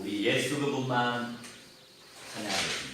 우리 예수 그분만 찬양하겠습니다.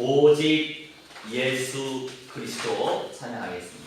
오직 예수 그리스도 찬양하겠습니다.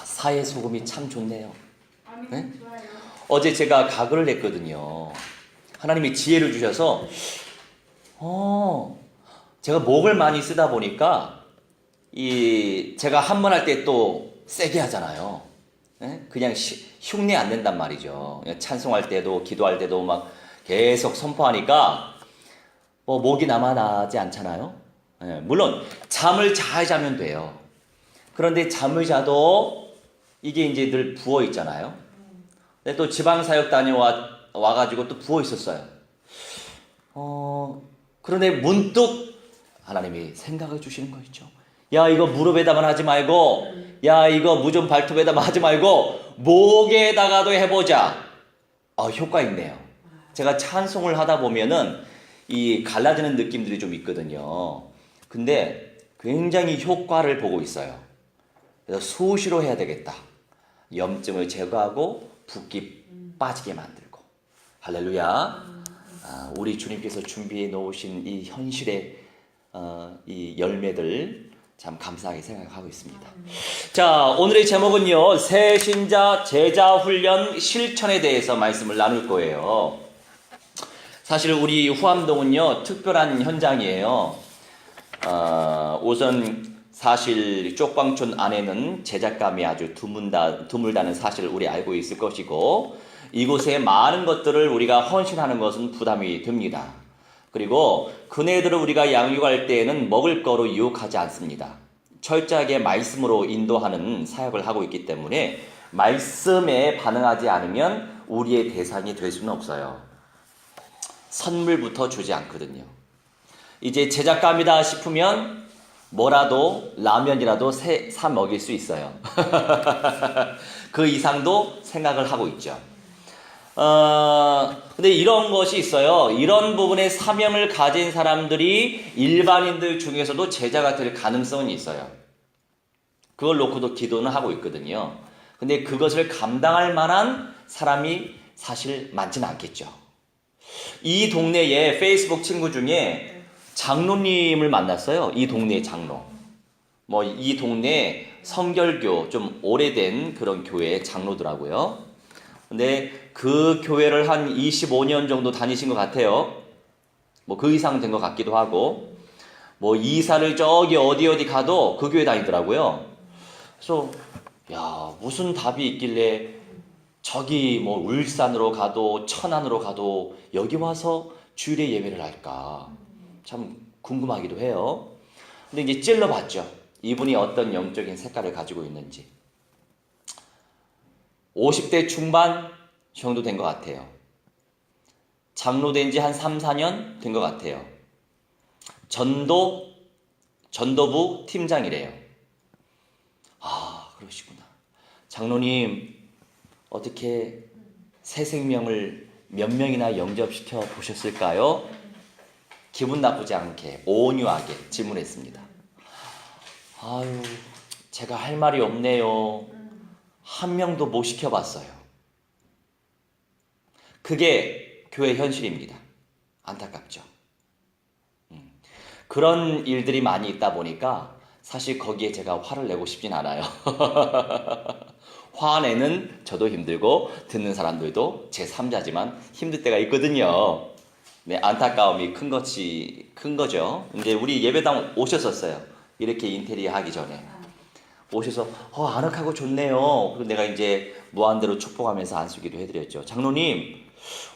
사의 소금이 참 좋네요. 네? 어제 제가 가글을 했거든요. 하나님이 지혜를 주셔서 제가 목을 많이 쓰다 보니까 제가 한 번 할 때 또 세게 하잖아요. 네? 그냥 흉내 안 낸단 말이죠. 찬송할 때도 기도할 때도 막 계속 선포하니까 목이 남아나지 않잖아요. 네, 물론 잠을 잘 자면 돼요. 그런데 잠을 자도 이게 이제 늘 부어 있잖아요. 근데 또 지방사역 와가지고 또 부어 있었어요. 그런데 문득 하나님이 생각을 주시는 거 있죠. 야, 이거 무릎에다만 하지 말고, 야, 이거 무좀 발톱에다만 하지 말고, 목에다가도 해보자. 효과 있네요. 제가 찬송을 하다 보면은 이 갈라지는 느낌들이 좀 있거든요. 근데 굉장히 효과를 보고 있어요. 그래서 수시로 해야 되겠다. 염증을 제거하고 붓기 빠지게 만들고. 할렐루야. 우리 주님께서 준비해 놓으신 이 현실의 이 열매들 참 감사하게 생각하고 있습니다. 자, 오늘의 제목은요, 새신자 제자 훈련 실천에 대해서 말씀을 나눌 거예요. 사실 우리 후암동은요, 특별한 현장이에요. 우선 사실 쪽방촌 안에는 제작감이 아주 드물다는 사실을 우리 알고 있을 것이고, 이곳에 많은 것들을 우리가 헌신하는 것은 부담이 됩니다. 그리고 그네들을 우리가 양육할 때에는 먹을 거로 유혹하지 않습니다. 철저하게 말씀으로 인도하는 사역을 하고 있기 때문에 말씀에 반응하지 않으면 우리의 대상이 될 수는 없어요. 선물부터 주지 않거든요. 이제 제작감이다 싶으면 뭐라도 라면이라도 사 먹일 수 있어요. 그 이상도 생각을 하고 있죠. 근데 이런 것이 있어요. 이런 부분에 사명을 가진 사람들이 일반인들 중에서도 제자가 될 가능성은 있어요. 그걸 놓고도 기도는 하고 있거든요. 근데 그것을 감당할 만한 사람이 사실 많지는 않겠죠. 이 동네에 페이스북 친구 중에 장로님을 만났어요. 이 동네의 장로. 이 동네 성결교 좀 오래된 그런 교회의 장로더라고요. 근데 그 교회를 한 25년 정도 다니신 것 같아요. 그 이상 된 것 같기도 하고, 이사를 저기 어디 가도 그 교회 다니더라고요. 그래서, 야, 무슨 답이 있길래 저기 울산으로 가도 천안으로 가도 여기 와서 주일에 예배를 할까? 참 궁금하기도 해요. 근데 이제 찔러봤죠. 이분이 어떤 영적인 색깔을 가지고 있는지. 50대 중반 정도 된 것 같아요. 장로 된 지 한 3, 4년 된 것 같아요. 전도부 팀장이래요. 그러시구나. 장로님, 어떻게 새 생명을 몇 명이나 영접시켜 보셨을까요? 기분 나쁘지 않게 온유하게 질문했습니다. 제가 할 말이 없네요. 한 명도 못 시켜봤어요. 그게 교회 현실입니다. 안타깝죠. 그런 일들이 많이 있다 보니까 사실 거기에 제가 화를 내고 싶진 않아요. 화내는 저도 힘들고 듣는 사람들도 제3자지만 힘들 때가 있거든요. 네, 안타까움이 큰 거죠. 근데 우리 예배당 오셨었어요. 이렇게 인테리어 하기 전에. 오셔서 아늑하고 좋네요. 그리고 내가 이제 무한대로 축복하면서 안수기도 해드렸죠. 장로님,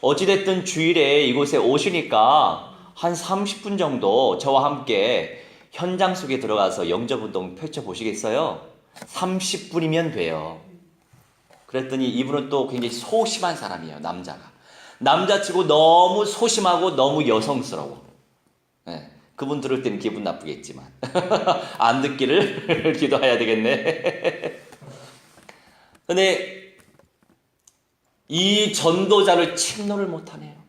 어찌됐든 주일에 이곳에 오시니까 한 30분 정도 저와 함께 현장 속에 들어가서 영접운동 펼쳐보시겠어요? 30분이면 돼요. 그랬더니 이분은 또 굉장히 소심한 사람이에요. 남자치고 너무 소심하고 너무 여성스러워. 네. 그분 들을 때는 기분 나쁘겠지만 안 듣기를 기도해야 되겠네. 근데 이 전도자를 침노를 못하네요.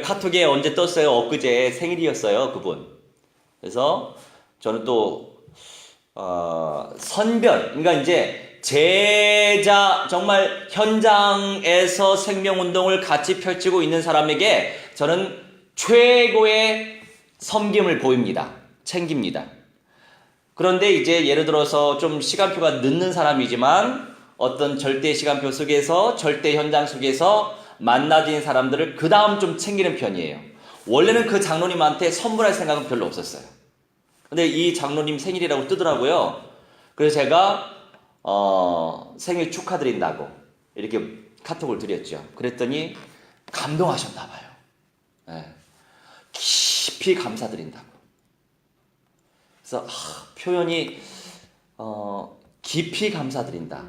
카톡에 언제 떴어요? 엊그제 생일이었어요, 그분. 그래서 저는 또 선별, 그러니까 이제 제자, 정말 현장에서 생명운동을 같이 펼치고 있는 사람에게 저는 최고의 섬김을 보입니다. 챙깁니다. 그런데 이제 예를 들어서 좀 시간표가 늦는 사람이지만 어떤 절대 시간표 속에서 절대 현장 속에서 만나진 사람들을 그 다음 좀 챙기는 편이에요. 원래는 그 장로님한테 선물할 생각은 별로 없었어요. 근데 이 장로님 생일이라고 뜨더라고요. 그래서 제가 생일 축하드린다고 이렇게 카톡을 드렸죠. 그랬더니 감동하셨나 봐요. 네. 깊이 감사드린다고. 그래서 표현이 깊이 감사드린다.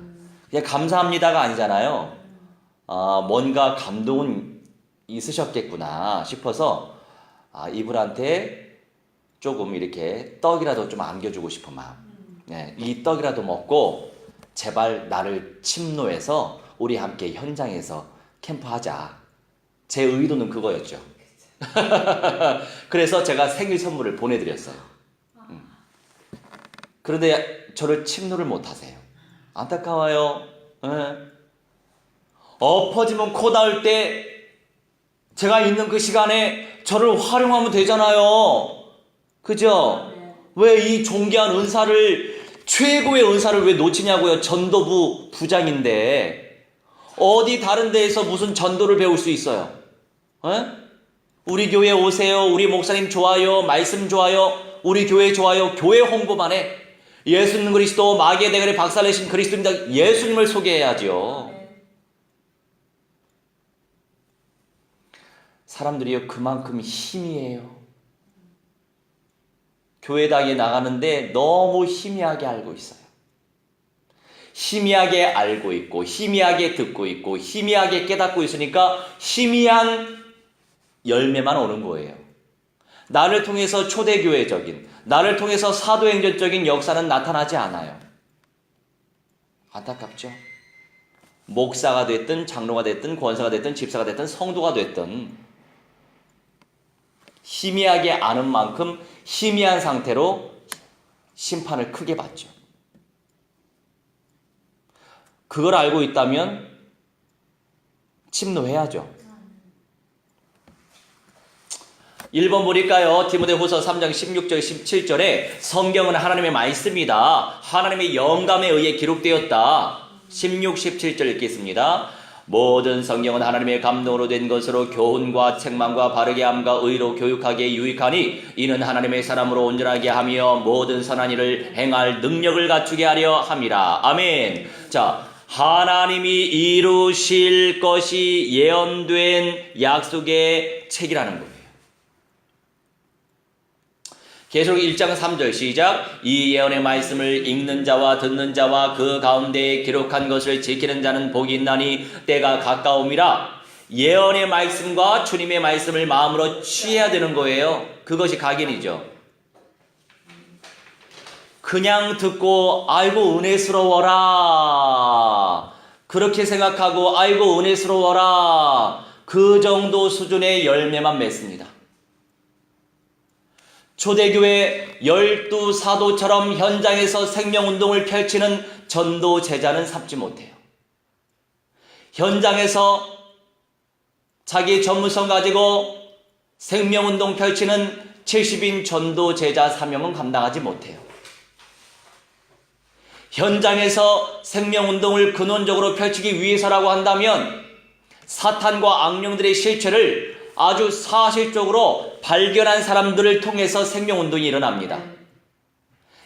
그냥 감사합니다가 아니잖아요. 뭔가 감동은 있으셨겠구나 싶어서 이분한테 조금 이렇게 떡이라도 좀 안겨주고 싶은 마음. 네, 이 떡이라도 먹고 제발 나를 침노해서 우리 함께 현장에서 캠프하자. 제 의도는 그거였죠. 그래서 제가 생일 선물을 보내드렸어요. 그런데 저를 침노를 못하세요. 안타까워요. 네. 엎어지면 코 닿을 때 제가 있는 그 시간에 저를 활용하면 되잖아요. 그죠? 왜 이 존귀한 은사를, 최고의 은사를 왜 놓치냐고요. 전도부 부장인데 어디 다른 데에서 무슨 전도를 배울 수 있어요? 에? 우리 교회 오세요. 우리 목사님 좋아요. 말씀 좋아요. 우리 교회 좋아요. 교회 홍보만 해. 예수님 그리스도 마귀의 대가리 박살내신 그리스도입니다. 예수님을 소개해야죠. 사람들이요 그만큼 희미해요. 교회당에 나가는데 너무 희미하게 알고 있어요. 희미하게 알고 있고 희미하게 듣고 있고 희미하게 깨닫고 있으니까 희미한 열매만 오는 거예요. 나를 통해서 초대교회적인, 나를 통해서 사도행전적인 역사는 나타나지 않아요. 안타깝죠? 목사가 됐든 장로가 됐든 권사가 됐든 집사가 됐든 성도가 됐든 희미하게 아는 만큼 희미한 상태로 심판을 크게 받죠. 그걸 알고 있다면 침노해야죠. 1번 보니까요. 디모데후서 3장 16절 17절에 성경은 하나님의 말씀이다. 하나님의 영감에 의해 기록되었다. 16, 17절 읽겠습니다. 모든 성경은 하나님의 감동으로 된 것으로 교훈과 책망과 바르게 함과 의로 교육하기에 유익하니 이는 하나님의 사람으로 온전하게 하며 모든 선한 일을 행할 능력을 갖추게 하려 함이라. 아멘. 자, 하나님이 이루실 것이 예언된 약속의 책이라는 거예요. 계속 1장 3절 시작. 이 예언의 말씀을 읽는 자와 듣는 자와 그 가운데 기록한 것을 지키는 자는 복이 있나니 때가 가까움이라. 예언의 말씀과 주님의 말씀을 마음으로 취해야 되는 거예요. 그것이 각인이죠. 그냥 듣고 아이고 은혜스러워라 그렇게 생각하고 아이고 은혜스러워라 그 정도 수준의 열매만 맺습니다. 초대교회 12사도처럼 현장에서 생명운동을 펼치는 전도 제자는 삼지 못해요. 현장에서 자기 전문성 가지고 생명운동 펼치는 70인 전도 제자 사명은 감당하지 못해요. 현장에서 생명운동을 근원적으로 펼치기 위해서라고 한다면 사탄과 악령들의 실체를 아주 사실적으로 발견한 사람들을 통해서 생명운동이 일어납니다.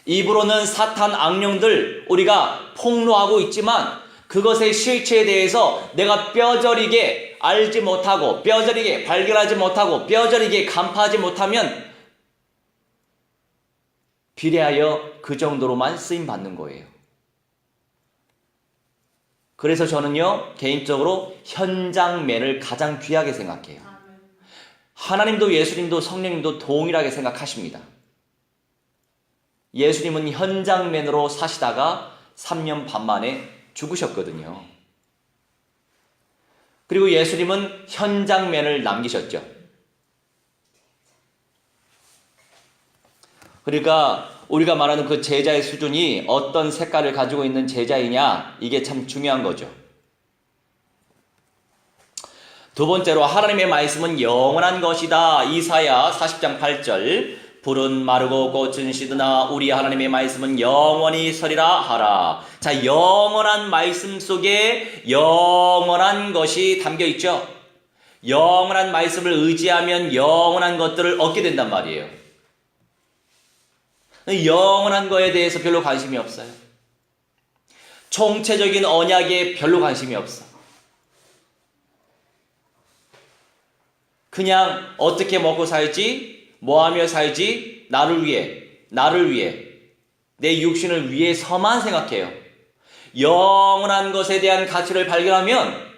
입으로는 사탄 악령들 우리가 폭로하고 있지만 그것의 실체에 대해서 내가 뼈저리게 알지 못하고 뼈저리게 발견하지 못하고 뼈저리게 간파하지 못하면 비례하여 그 정도로만 쓰임받는 거예요. 그래서 저는요 개인적으로 현장맨을 가장 귀하게 생각해요. 하나님도 예수님도 성령님도 동일하게 생각하십니다. 예수님은 현장맨으로 사시다가 3년 반 만에 죽으셨거든요. 그리고 예수님은 현장맨을 남기셨죠. 그러니까 우리가 말하는 그 제자의 수준이 어떤 색깔을 가지고 있는 제자이냐 이게 참 중요한 거죠. 두 번째로 하나님의 말씀은 영원한 것이다. 이사야 40장 8절. 풀은 마르고 꽃은 시드나 우리 하나님의 말씀은 영원히 서리라 하라. 자, 영원한 말씀 속에 영원한 것이 담겨 있죠. 영원한 말씀을 의지하면 영원한 것들을 얻게 된단 말이에요. 영원한 거에 대해서 별로 관심이 없어요. 총체적인 언약에 별로 관심이 없어. 그냥 어떻게 먹고 살지, 뭐 하며 살지, 나를 위해, 내 육신을 위해서만 생각해요. 영원한 것에 대한 가치를 발견하면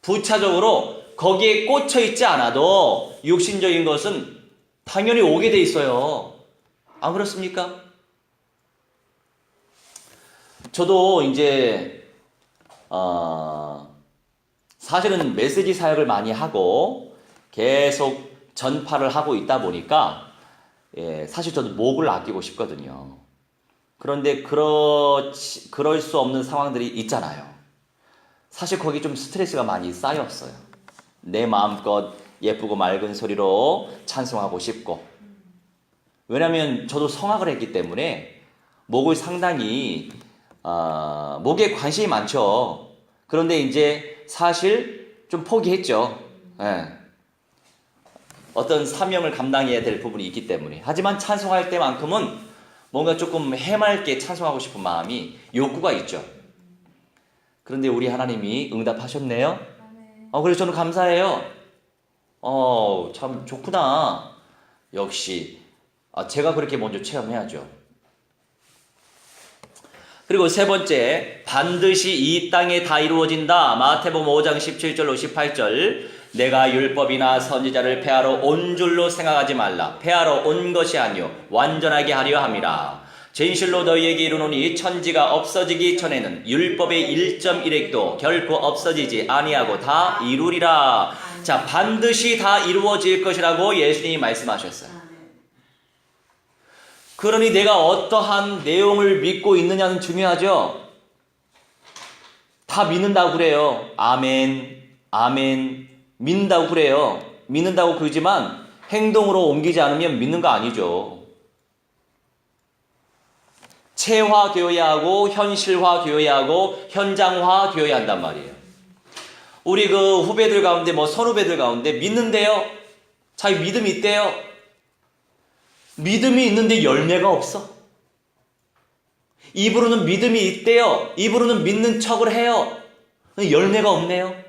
부차적으로 거기에 꽂혀 있지 않아도 육신적인 것은 당연히 오게 돼 있어요. 안 그렇습니까? 저도 이제 사실은 메시지 사역을 많이 하고 계속 전파를 하고 있다 보니까 사실 저도 목을 아끼고 싶거든요. 그런데 그럴 수 없는 상황들이 있잖아요. 사실 거기 좀 스트레스가 많이 쌓였어요. 내 마음껏 예쁘고 맑은 소리로 찬송하고 싶고, 왜냐하면 저도 성악을 했기 때문에 목을 상당히 목에 관심이 많죠. 그런데 이제 사실 좀 포기했죠. 어떤 사명을 감당해야 될 부분이 있기 때문에. 하지만 찬송할 때만큼은 뭔가 조금 해맑게 찬송하고 싶은 마음이 욕구가 있죠. 그런데 우리 하나님이 응답하셨네요. 그래서 저는 감사해요. 참 좋구나. 역시 제가 그렇게 먼저 체험해야죠. 그리고 세 번째, 반드시 이 땅에 다 이루어진다. 마태복음 5장 17절로 18절. 내가 율법이나 선지자를 폐하러 온 줄로 생각하지 말라. 폐하러 온 것이 아니요 완전하게 하려 함이라. 진실로 너희에게 이르노니 천지가 없어지기 전에는 율법의 1.1획도 결코 없어지지 아니하고 다 이루리라. 자, 반드시 다 이루어질 것이라고 예수님이 말씀하셨어요. 그러니 내가 어떠한 내용을 믿고 있느냐는 중요하죠. 다 믿는다고 그래요. 아멘, 아멘. 믿는다고 그래요. 믿는다고 그러지만 행동으로 옮기지 않으면 믿는 거 아니죠. 체화되어야 하고 현실화 되어야 하고 현장화 되어야 한단 말이에요. 우리 그 후배들 가운데 선후배들 가운데 믿는데요. 자기 믿음이 있대요. 믿음이 있는데 열매가 없어. 입으로는 믿음이 있대요. 입으로는 믿는 척을 해요. 열매가 없네요.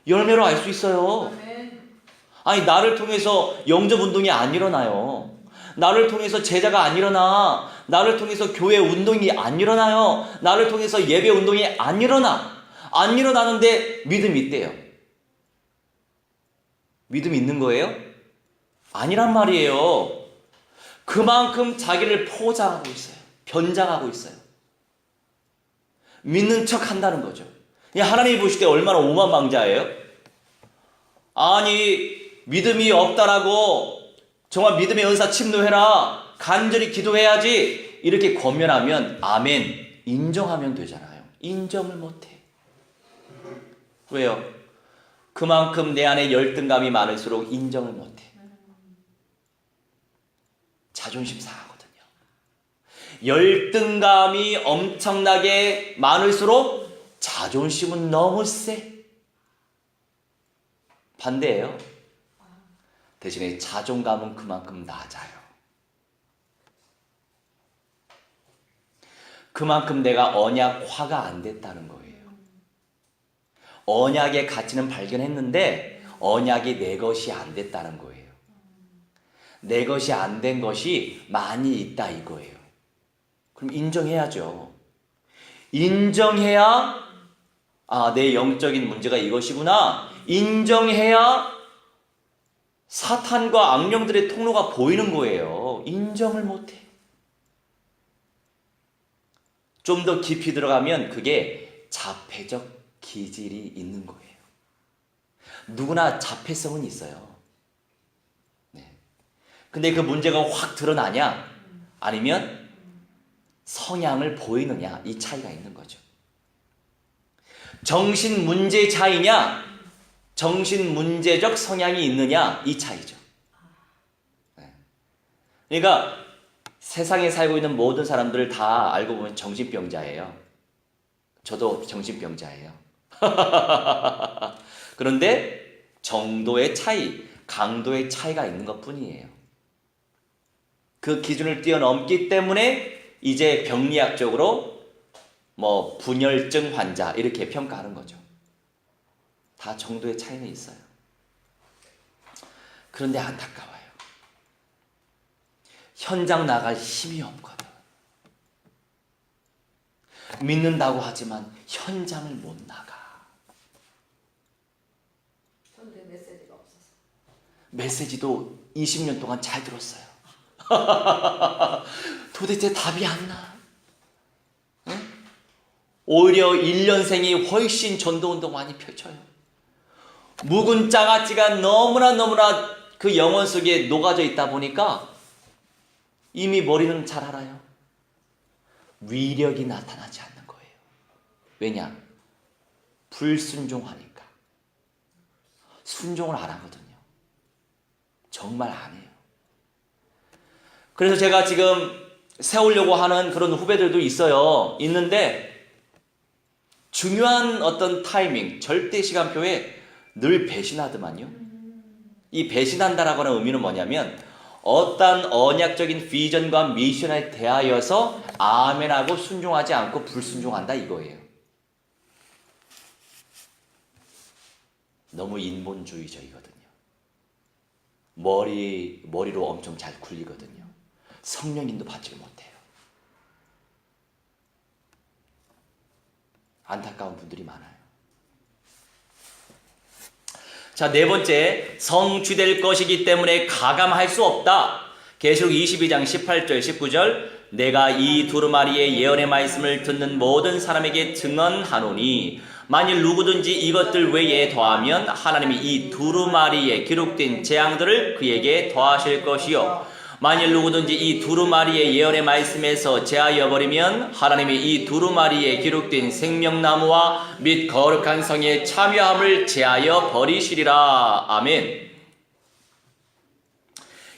열매로 알 수 있어요. 아니, 나를 통해서 영접운동이 안 일어나요. 나를 통해서 제자가 안 일어나. 나를 통해서 교회 운동이 안 일어나요. 나를 통해서 예배 운동이 안 일어나. 안 일어나는데 믿음이 있대요. 믿음이 있는 거예요? 아니란 말이에요. 그만큼 자기를 포장하고 있어요. 변장하고 있어요. 믿는 척 한다는 거죠. 하나님이 보실 때 얼마나 오만망자예요? 아니, 믿음이 없다라고 정말 믿음의 은사 침노해라. 간절히 기도해야지. 이렇게 권면하면 아멘, 인정하면 되잖아요. 인정을 못해. 왜요? 그만큼 내 안에 열등감이 많을수록 인정을 못해. 자존심 상하거든요. 열등감이 엄청나게 많을수록 자존심은 너무 세. 반대예요. 대신에 자존감은 그만큼 낮아요. 그만큼 내가 언약화가 안 됐다는 거예요. 언약의 가치는 발견했는데 언약이 내 것이 안 됐다는 거예요. 내 것이 안 된 것이 많이 있다 이거예요. 그럼 인정해야죠. 인정해야 내 영적인 문제가 이것이구나. 인정해야 사탄과 악령들의 통로가 보이는 거예요. 인정을 못해. 좀 더 깊이 들어가면 그게 자폐적 기질이 있는 거예요. 누구나 자폐성은 있어요. 네. 근데 그 문제가 확 드러나냐? 아니면 성향을 보이느냐? 이 차이가 있는 거죠. 정신 문제 차이냐? 정신 문제적 성향이 있느냐 이 차이죠. 그러니까 세상에 살고 있는 모든 사람들을 다 알고 보면 정신병자예요. 저도 정신병자예요. 그런데 정도의 차이, 강도의 차이가 있는 것뿐이에요. 그 기준을 뛰어넘기 때문에 이제 병리학적으로 뭐 분열증 환자 이렇게 평가하는 거죠. 다 정도의 차이는 있어요. 그런데 안타까워요. 현장 나갈 힘이 없거든. 믿는다고 하지만 현장을 못 나가. 전도에 메시지가 없어서. 메시지도 20년 동안 잘 들었어요. 도대체 답이 안 나. 응? 오히려 1년생이 훨씬 전도운동 많이 펼쳐요. 묵은 장아찌가 너무나 그 영혼 속에 녹아져 있다 보니까 이미 머리는 잘 알아요. 위력이 나타나지 않는 거예요. 왜냐? 불순종하니까. 순종을 안 하거든요. 정말 안 해요. 그래서 제가 지금 세우려고 하는 그런 후배들도 있는데 중요한 어떤 타이밍, 절대 시간표에 늘 배신하더만요. 이 배신한다라고 하는 의미는 뭐냐면 어떤 언약적인 비전과 미션에 대하여서 아멘하고 순종하지 않고 불순종한다 이거예요. 너무 인본주의적이거든요. 머리로 엄청 잘 굴리거든요. 성령님도 받지 못해요. 안타까운 분들이 많아요. 자, 네 번째, 성취될 것이기 때문에 가감할 수 없다. 계시록 22장 18절 19절 내가 이 두루마리의 예언의 말씀을 듣는 모든 사람에게 증언하노니 만일 누구든지 이것들 외에 더하면 하나님이 이 두루마리에 기록된 재앙들을 그에게 더하실 것이요 만일 누구든지 이 두루마리의 예언의 말씀에서 제하여 버리면 하나님이 이 두루마리에 기록된 생명나무와 및 거룩한 성의 참여함을 제하여 버리시리라. 아멘.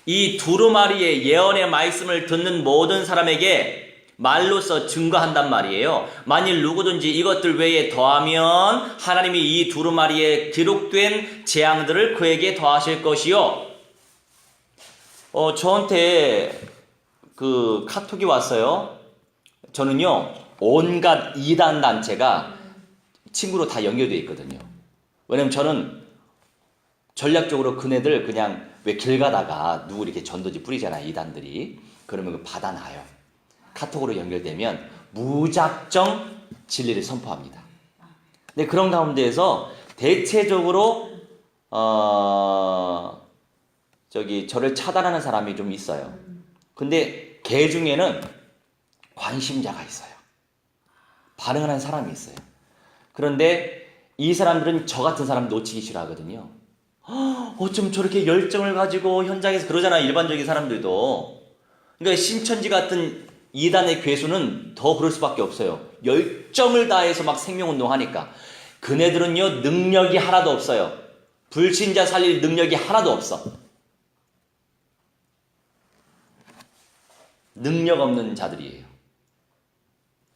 이 두루마리의 예언의 말씀을 듣는 모든 사람에게 말로써 증거한단 말이에요. 만일 누구든지 이것들 외에 더하면 하나님이 이 두루마리에 기록된 재앙들을 그에게 더하실 것이요. 저한테 그 카톡이 왔어요. 저는요, 온갖 이단 단체가 친구로 다 연결되어 있거든요. 왜냐면 저는 전략적으로 그네들 그냥 왜 길 가다가 누구 이렇게 전도지 뿌리잖아요, 이단들이. 그러면 그 받아놔요. 카톡으로 연결되면 무작정 진리를 선포합니다. 근데 그런 가운데에서 대체적으로 저를 차단하는 사람이 좀 있어요. 근데 걔 중에는 관심자가 있어요. 반응하는 사람이 있어요. 그런데 이 사람들은 저 같은 사람 놓치기 싫어하거든요. 어쩜 저렇게 열정을 가지고 현장에서 그러잖아요, 일반적인 사람들도. 그러니까 신천지 같은 이단의 괴수는 더 그럴 수밖에 없어요. 열정을 다해서 막 생명운동 하니까. 그네들은요, 능력이 하나도 없어요. 불신자 살릴 능력이 하나도 없어. 능력 없는 자들이에요.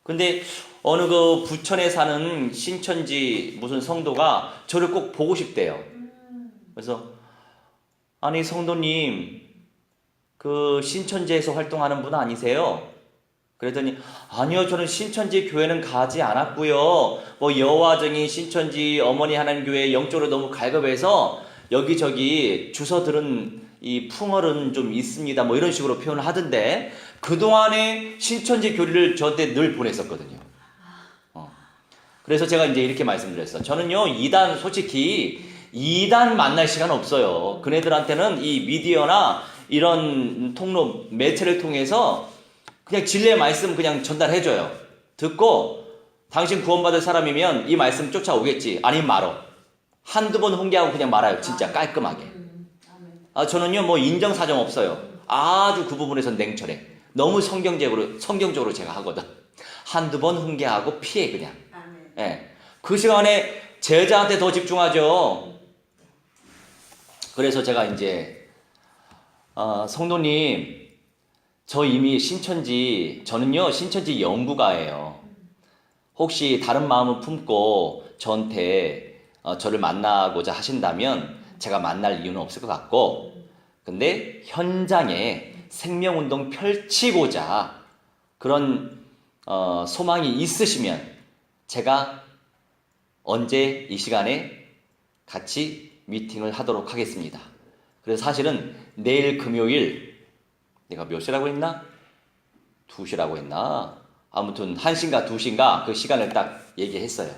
근데 어느 그 부천에 사는 신천지 무슨 성도가 저를 꼭 보고 싶대요. 그래서 아니 성도님 그 신천지에서 활동하는 분 아니세요? 그랬더니 아니요, 저는 신천지 교회는 가지 않았고요. 뭐 여화정인 신천지 어머니 하나님 교회 영적으로 너무 갈급해서 여기저기 주워 들은 이 풍월은 좀 있습니다. 뭐 이런 식으로 표현을 하던데 그동안에 신천지 교리를 저한테 늘 보냈었거든요. 그래서 제가 이제 이렇게 말씀드렸어요. 저는요, 솔직히 2단 만날 시간 없어요. 그네들한테는 이 미디어나 이런 통로, 매체를 통해서 그냥 진리의 말씀 그냥 전달해줘요. 듣고 당신 구원받을 사람이면 이 말씀 쫓아오겠지. 아니면 말어. 한두 번 훈계하고 그냥 말아요. 진짜 깔끔하게. 저는요, 뭐 인정사정 없어요. 아주 그 부분에서 냉철해. 너무 성경적으로 제가 하거든. 한두 번 훈계하고 피해 그냥. 예. 그 시간에 제자한테 더 집중하죠. 그래서 제가 이제 성도님, 저 이미 저는요 신천지 연구가예요. 혹시 다른 마음을 품고 저한테 저를 만나고자 하신다면 제가 만날 이유는 없을 것 같고, 근데 현장에 생명운동 펼치고자 그런 소망이 있으시면 제가 언제 이 시간에 같이 미팅을 하도록 하겠습니다. 그래서 사실은 내일 금요일, 내가 몇 시라고 했나? 2시라고 했나? 아무튼 1시인가 2시인가 그 시간을 딱 얘기했어요.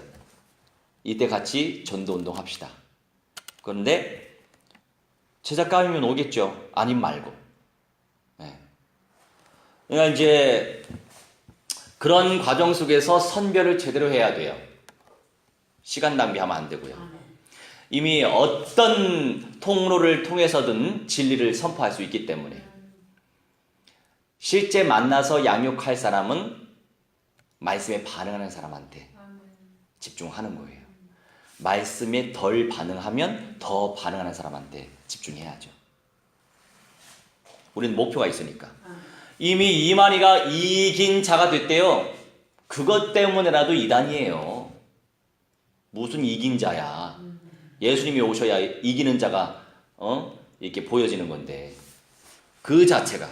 이때 같이 전도운동 합시다. 그런데 제작가이면 오겠죠. 아님 말고. 네. 그러니까 이제 그런 과정 속에서 선별을 제대로 해야 돼요. 시간 낭비하면 안 되고요. 이미 어떤 통로를 통해서든 진리를 선포할 수 있기 때문에 실제 만나서 양육할 사람은 말씀에 반응하는 사람한테 집중하는 거예요. 말씀에 덜 반응하면 더 반응하는 사람한테 집중해야죠. 우리는 목표가 있으니까. 이미 이만희가 이긴 자가 됐대요. 그것 때문에라도 이단이에요. 무슨 이긴 자야. 예수님이 오셔야 이기는 자가 이렇게 보여지는 건데, 그 자체가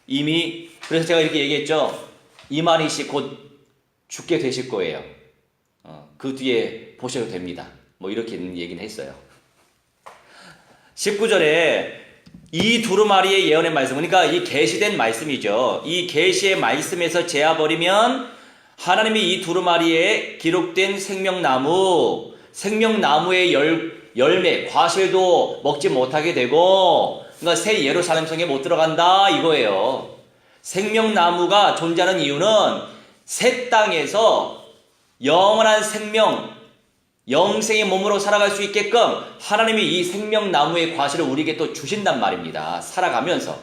이미, 그래서 제가 이렇게 얘기했죠. 이만희 씨 곧 죽게 되실 거예요. 그 뒤에 보셔도 됩니다. 뭐 이렇게 얘기는 했어요. 19절에 이 두루마리의 예언의 말씀, 그러니까 이 계시된 말씀이죠. 이 계시의 말씀에서 제어버리면 하나님이 이 두루마리에 기록된 생명나무의 열매, 과실도 먹지 못하게 되고, 그러니까 새 예루살렘 성에 못 들어간다 이거예요. 생명나무가 존재하는 이유는 새 땅에서 영원한 생명, 영생의 몸으로 살아갈 수 있게끔 하나님이 이 생명나무의 과실을 우리에게 또 주신단 말입니다. 살아가면서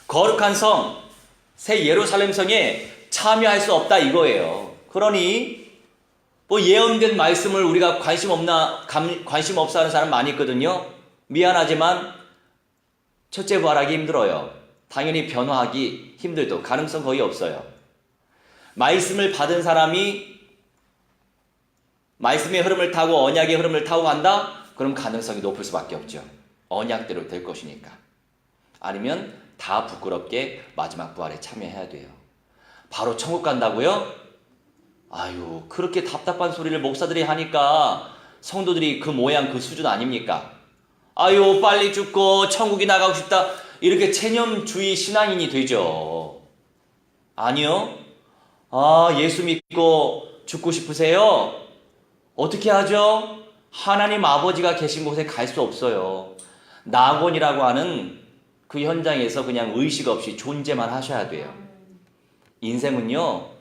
거룩한 성, 새 예루살렘 성에 참여할 수 없다 이거예요. 그러니 뭐 예언된 말씀을 우리가 관심 없어 하는 사람 많이 있거든요. 미안하지만 첫째 부활하기 힘들어요. 당연히 변화하기 힘들도 가능성 거의 없어요. 말씀을 받은 사람이 말씀의 흐름을 타고 언약의 흐름을 타고 간다? 그럼 가능성이 높을 수밖에 없죠. 언약대로 될 것이니까. 아니면 다 부끄럽게 마지막 부활에 참여해야 돼요. 바로 천국 간다고요? 아유, 그렇게 답답한 소리를 목사들이 하니까 성도들이 그 모양 그 수준 아닙니까? 아유, 빨리 죽고 천국이 나가고 싶다, 이렇게 체념주의 신앙인이 되죠. 아니요. 예수 믿고 죽고 싶으세요? 어떻게 하죠? 하나님 아버지가 계신 곳에 갈 수 없어요. 낙원이라고 하는 그 현장에서 그냥 의식 없이 존재만 하셔야 돼요. 인생은요,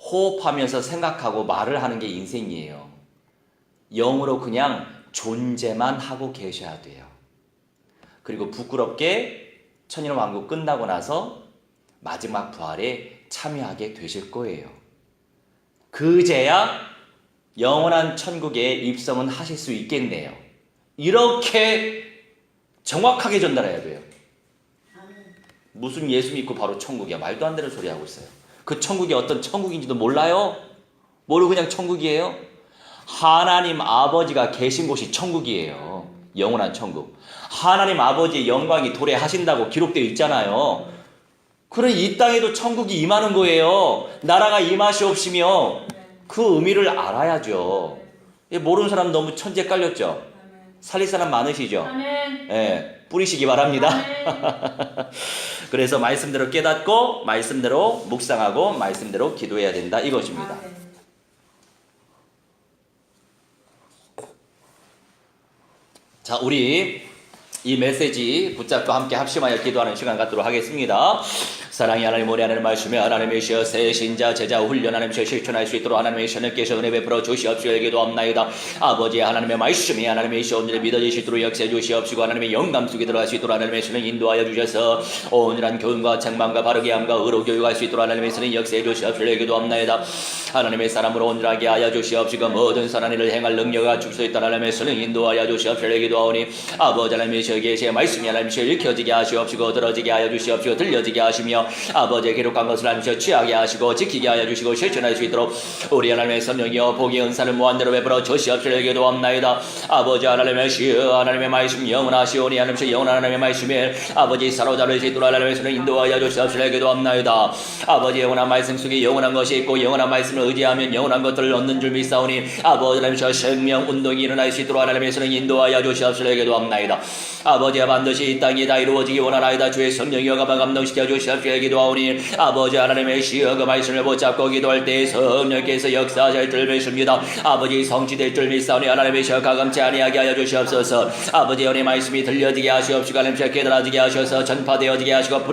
호흡하면서 생각하고 말을 하는 게 인생이에요. 영으로 그냥 존재만 하고 계셔야 돼요. 그리고 부끄럽게 천일왕국 끝나고 나서 마지막 부활에 참여하게 되실 거예요. 그제야 영원한 천국에 입성은 하실 수 있겠네요. 이렇게 정확하게 전달해야 돼요. 무슨 예수 믿고 바로 천국이야. 말도 안 되는 소리 하고 있어요. 그 천국이 어떤 천국인지도 몰라요? 모르고 그냥 천국이에요? 하나님 아버지가 계신 곳이 천국이에요. 영원한 천국. 하나님 아버지의 영광이 도래하신다고 기록되어 있잖아요. 그래, 이 땅에도 천국이 임하는 거예요. 나라가 임하시옵시며, 그 의미를 알아야죠. 모르는 사람 너무 천재 깔렸죠? 살릴 사람 많으시죠? 예, 뿌리시기 바랍니다. 그래서 말씀대로 깨닫고 말씀대로 묵상하고 말씀대로 기도해야 된다 이것입니다. 자, 우리 이 메시지 붙잡고 함께 합심하여 기도하는 시간 갖도록 하겠습니다. 사랑이 하나님 오래 하나님 말씀에 하나님의 시여 새 신자 제자 훈련하는 시여 실천할 수 있도록 하나님의 시여님께서 은혜 베풀어 주시옵시고 기도합나이다. 아버지 하나님의 말씀이 하나님의 시여 오늘 믿어질 수 있도록 역사해 주시옵시고 하나님의 영감 속에 들어갈 수 있도록 하나님의 시여는 인도하여 주셔서 온전한 교훈과 책망과 바르게 함과 의로 교육할 수 있도록 하나님의 시여는 역사해 주시옵시고 기도합나이다. 하나님의 사람으로 온전하게 하여 주시옵시고 모든 선한 일을 행할 능력을 갖출 수 있도록 하나님의 시여는 인도하여 주시옵시고 기도하오니 아버지 하나님의 시여 계시의 말씀이 하나님의 시여 읽혀지게 하시옵시고 들어지게 하여 주시옵시고 들려지게 하시며 아버지의 기록한 것을 하나님께서 취하게 하시고 지키게 하여 주시고 실천할 수 있도록 우리 하나님의 성령이여 복의 은사를 무한대로 베풀어 주시옵시고 기도합나이다. 아버지 하나님의 시여 하나님의 말씀 영원하시오니 하나님의 영원한 하나님의 말씀에 아버지 사로잡을 수 있도록 하나님의 손을 인도하여 주시옵시고 기도합나이다. 아버지 영원한 말씀 속에 영원한 것이 있고 영원한 말씀을 의지하면 영원한 것들을 얻는 줄 믿사오니 아버지 하나님의 생명 운동이 일어날 수 있도록 하나님의 손을 인도하여 주시옵시고 기도합나이다. 아버지야 반드시 이 땅이 다 이루어지기 원하나이다. 주의 성령이여 가만 감동시켜 주시옵시고 기도하오니 아버지 하나님의 시여 그 말씀을 붙잡고 기도할 때 성령께서 역사하실 줄 믿습니다. 아버지 성취될 줄 믿사오니 하나님의 시여 가감치 아니하게 하여 주시옵소서. 아버지 연의 말씀이 들려지게 하시옵시고 하나님의 깨달아지게 하셔서 전파되어지게 하시고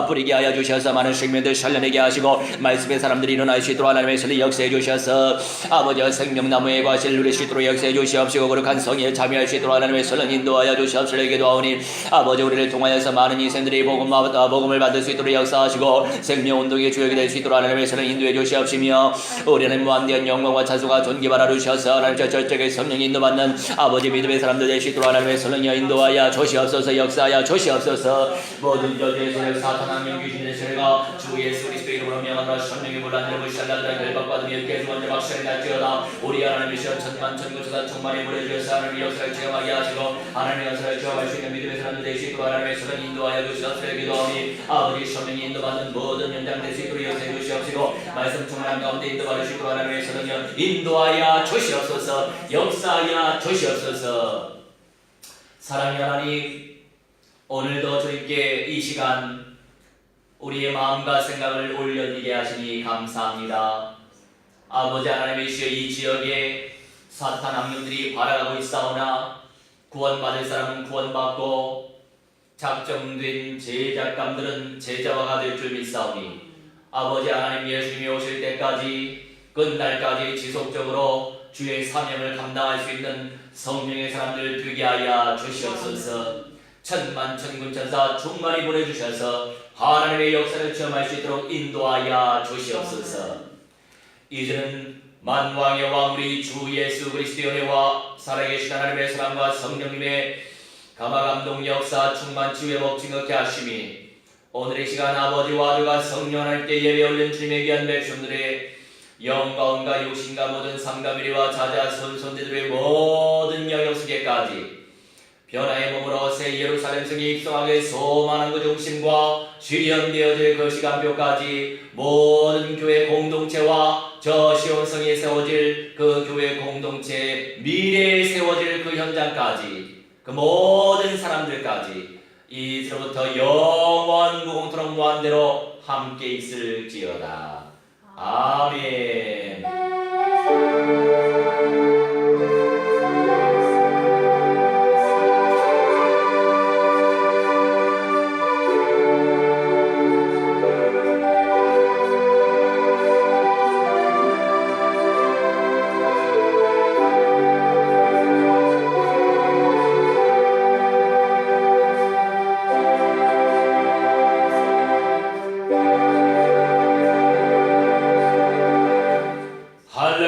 뿌리게 하여 주셔서 많은 생명들 살려내게 하시고 말씀의 사람들이 일어날 수 있도록 하나님의 신을 역사해 주셔서 아버지와 생명나무의 과실을 누릴 수 있도록 역사해 주시옵시고 거룩한 성의에 참여할 수 있도록 하나님의 신을 인도하여 주시옵시고 기도하오니 아버지 우리를 통하여서 많은 인생들이 복음을 받을 수 있도록 역사하시고 생명운동의 주역이 될 수 있도록 하나님의 신을 인도해 주시옵시며 우리는 무한대한 영광과 찬송과 존귀 받아 주셔서 하나님의 저쪽에 성령이 인도받는 아버지 믿음의 사람들 될 수 있도록 하나님의 성령이 인도하여 주시옵소서. 역사하여 주시옵소서. 모든 저주의 세력 사탄 악령 귀신의 세력아 주 예수 그리스도의 이름으로 명하노라. 성령의 물란대로 부시달라들아 결박받으며 계속 먼저 박수를 날지어다. 우리 하나님의 시여 천만 천군천사 충만히 보내주셔서 하나님의 역사를 체험하게 하시고 하나님의 역사를 체험할 수 있는 믿음의 사람들 될 수 있도록 하나님의 성령이 인도하여 주시옵소서. 기도하오니 아버지 성령이 인도받는 모든 연장 될 수 있도록 역사해 주시옵시고 말씀 충만한 가운데 인도받을 수 있도록 하나님의 성령이 인도하여 주시옵소서. 역사하여 주시옵소서. 사랑의 하나님 오늘도 주님께 이 시간 우리의 마음과 생각을 올려드리게 하시니 감사합니다. 아버지 하나님의 시여 이 지역에 사탄 악령들이 발악하고 있사오나 구원받을 사람은 구원받고 작정된 제작감들은 제자화가 될 줄 믿사오니 아버지 하나님 예수님이 오실 때까지 끝날까지 지속적으로 주의 사명을 감당할 수 있는 성령의 사람들 되게 하여 주시옵소서. 천만 천군천사 충만히 보내주셔서 하나님의 역사를 체험할 수 있도록 인도하여 주시옵소서. 이제는 만왕의 왕 우리 주 예수 그리스도의 은혜와 살아계신 하나님의 사랑과 성령님의 감화감동 역사 충만 치유의 법칙 얻게 하심이 오늘의 시간 아버지와 아들과 성령 하나님께 예배 올린 주님의 귀한 백성들의 영가운과 육신과 모든 상가미리와 자자 손손들의 모든 영역 속에까지 변화의 몸으로 새 예루살렘 성에 입성하게 소망하는 그 중심과 실현되어질 그 시간표까지 모든 교회 공동체와 저 시온성에 세워질 그 교회 공동체 미래에 세워질 그 현장까지 그 모든 사람들까지 이제부터 영원 무공토록 무한대로 함께 있을지어다. 아멘.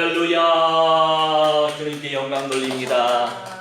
할렐루야. 주님께 영광 돌립니다.